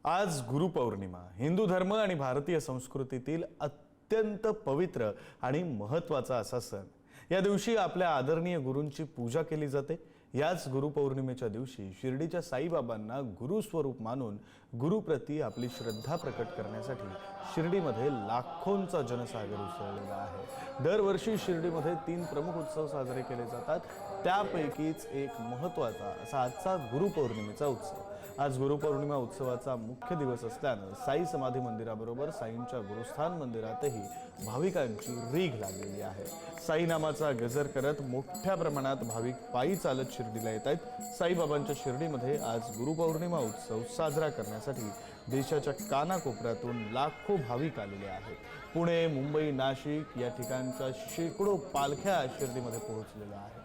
आज गुरुपौर्णिमा हिंदू धर्म आणि भारतीय संस्कृतीतील अत्यंत पवित्र आणि महत्त्वाचा असा सण। या दिवशी आपल्या आदरणीय गुरूंची पूजा केली जाते। याच गुरुपौर्णिमेच्या दिवशी शिर्डीच्या साईबाबांना गुरुस्वरूप मानून गुरुप्रती आपली श्रद्धा प्रकट करण्यासाठी शिर्डीमध्ये लाखोंचा जनसागर उसळलेला आहे। दरवर्षी शिर्डीमध्ये 3 प्रमुख उत्सव साजरे केले जातात, त्यापैकीच एक महत्त्वाचा असा आजचा गुरुपौर्णिमेचा उत्सव। आज गुरुपौर्णिमा उत्सवाचा मुख्य दिवस असल्याने साई समाधी मंदिराबरोबर साईंच्या गुरुस्थान मंदिरातही भाविकांची रीघ लागलेली आहे। साई नामाचा गजर करत मोठ्या प्रमाणात भाविक पायी चालत शिर्डीला येत आहेत। साईबाबांच्या शिर्डीमध्ये आज गुरुपौर्णिमा उत्सव साजरा करण्यासाठी देशाच्या कानाकोपऱ्यातून लाखो भाविक आलेले आहेत। पुणे, मुंबई, नाशिक या ठिकाणच्या शेकडो पालख्या शिर्डीमध्ये पोहोचलेल्या आहेत।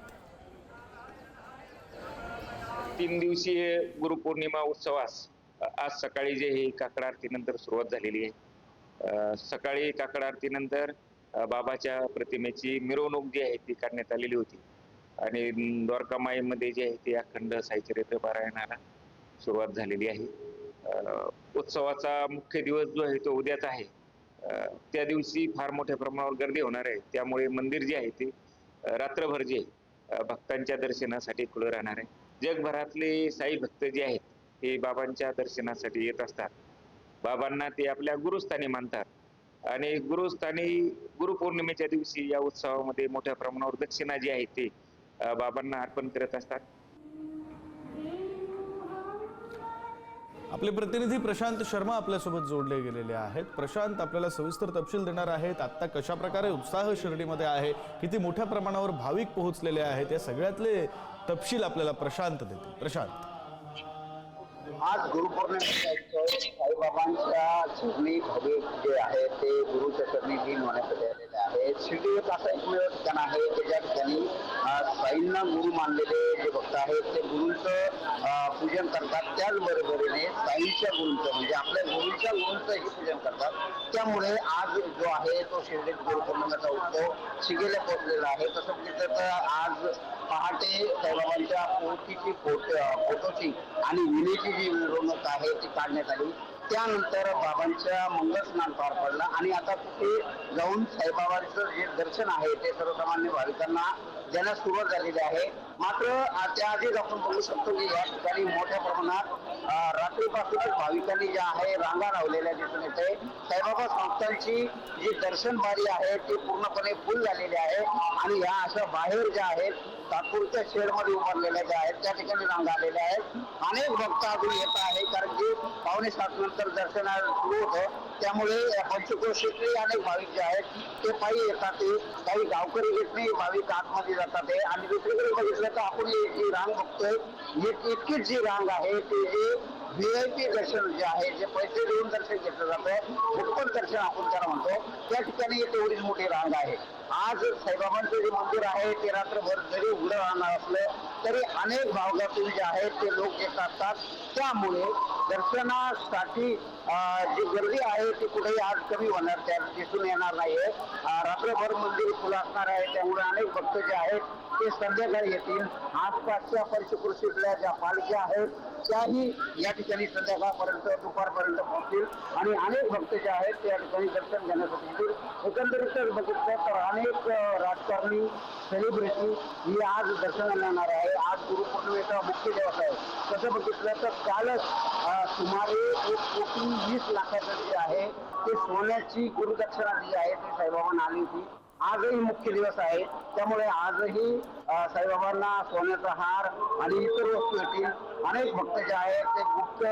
3 दिवसीय गुरुपौर्णिमा उत्सवास आज सकाळी जे ही काकड आरतीनंतर सुरुवात झालेली आहे। सकाळी काकड आरतीनंतर बाबाच्या प्रतिमेची मिरवणूक जी आहे ती काढण्यात आलेली होती आणि द्वारकामाईमध्ये जे आहे ते अखंड साईचरित्र पारायणाला सुरुवात झालेली आहे। उत्सवाचा मुख्य दिवस जो आहे तो उद्याच आहे। त्या दिवशी फार मोठ्या प्रमाणावर गर्दी होणार आहे, त्यामुळे मंदिर जे आहे ते रात्रभर जे भक्तांच्या दर्शनासाठी खुलं राहणार आहे। जगभरातले साई भक्त जे आहेत ते बाबांच्या दर्शनासाठी येत असतात। बाबांना ते आपल्या गुरुस्थानी मानतात आणि गुरुस्थानी गुरुपौर्णिमेच्या दिवशी या उत्सवामध्ये मोठ्या प्रमाणावर दक्षिणा जी आहे ते बाबांना अर्पण करत असतात। आपले प्रतिनिधी प्रशांत शर्मा आपल्यासोबत जोडले गेलेले आहेत। प्रशांत, आपल्याला सविस्तर तपशील देणार आहेत। आता कशा प्रकारे उत्साह शिर्डीमध्ये आहे, किती मोठ्या प्रमाणावर भाविक पोहोचलेले आहेत, या सगळ्यातले तपशील आपल्याला प्रशांत देतील। प्रशांत, आज गुरुपौर्णिमेचा साईबाबांच्या चरणी भाविक जे आहे ते गुरुच्या चरणी लीन होण्यासाठी आलेले आहेत। शिर्डी एक असा एकमेव ठिकाण आहे की ज्या ठिकाणी साईंना गुरु मानलेले जे भक्त आहेत ते गुरूंचं पूजन करतात, त्याचबरोबरीने साईंच्या गुरूंचं म्हणजे आपल्या गुरूंच्या गुरूंचंही पूजन करतात। त्यामुळे आज जो आहे तो शिर्डीत गुरुपौर्णिमेचा उत्सव शिगेला पोहोचलेला आहे। तसं म्हणजे तर आज पहाटे साईबाबांच्या फोटोची आणि विनेची जी मिरवणूक आहे ती काढण्यात आली। त्यानंतर बाबांच्या मंगलस्नान पार पडलं आणि आता तिथे जाऊन साईबाबांचं जे दर्शन आहे ते सर्वसामान्य भाविकांना देण्यास सुरुवात झालेली आहे। मात्र त्याआधीच आपण बघू शकतो की या ठिकाणी मोठ्या प्रमाणात रात्रीपासूनच भाविकांनी जे आहे रांगा लावलेल्या दिसून येते। साईबाबा संस्थांची जी दर्शन बारी आहे ती पूर्णपणे फुल झालेली आहे आणि या अशा बाहेर ज्या आहेत तात्पुरत्या शेडमध्ये उभारलेल्या ज्या आहेत त्या ठिकाणी रांगा आलेल्या आहेत। अनेक भक्त अजून येत आहे, कारण की 6:45 नंतर दर्शनाला सुरू होतं, त्यामुळे पंचक्रोशीतले अनेक भाविक जे आहेत ते पायी येतात। काही गावकरी घेतली भाविक आतमध्ये जातात आणि दुसरीकडे बघितलं तर आपण जी रांग बघतोय इतकीच जी रांग आहे ती जी VIP दर्शन जे आहे, जे पैसे देऊन दर्शन घेतलं जातं, उत्तम दर्शन आपण त्याला म्हणतो, त्या ठिकाणी तेवढीच मोठी रांग आहे। आज साईबाबांचं जे मंदिर आहे ते रात्रभर जरी उघडं राहणार असलं तरी अनेक भाविकातून जे आहेत ते लोक येत असतात। त्यामुळे दर्शनासाठी जी गर्दी आहे ती कुठेही आज कमी होणार त्या दिसून येणार नाहीये। रात्रभर मंदिर खुलं असणार आहे, त्यामुळे अनेक भक्त जे आहेत ते संध्याकाळी येतील। आसपासच्या पंचक्रोशीतल्या ज्या पालख्या आहेत त्याही या ठिकाणी संध्याकाळपर्यंत दुपारपर्यंत पोहोचतील आणि अनेक भक्त जे आहेत त्या ठिकाणी दर्शन घेण्यासाठी येतील। एकंदरीतच बघितलं तर अनेक राजकारणी सेलिब्रिटी ही आज दर्शनाला येणार आहे। आज गुरुपौर्णिमेचा मुख्य दिवस आहे। तसं बघितलं तर कालच सुमारे 1,20,00,000 जे आहे ते सोन्याची गुरुदक्षिणा जी आहे ती साईबाबांना आली होती। आजही मुख्य दिवस आहे, त्यामुळे आजही साईबाबांना सोन्याचा हार आणि इतर वस्तू येतील। अनेक भक्त जे आहेत ते गुप्त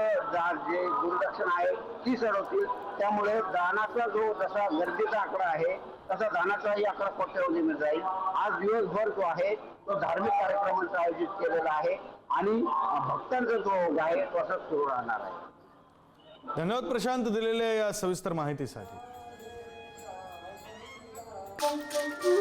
जे गुरुदक्षिणा आहे ती चढवतील। त्यामुळे दानाचा जो जसा गर्दीचा आकडा आहे तसा दानाचाही आकडा कोट्यवधीमध्ये जाईल। आज दिवसभर जो आहे तो धार्मिक कार्यक्रमांचं आयोजित केलेला आहे आणि भक्तांचा जो ओघ आहे तो असंच सुरू राहणार आहे। धन्यवाद प्रशांत दिलेल्या या सविस्तर माहितीसाठी। Thank you.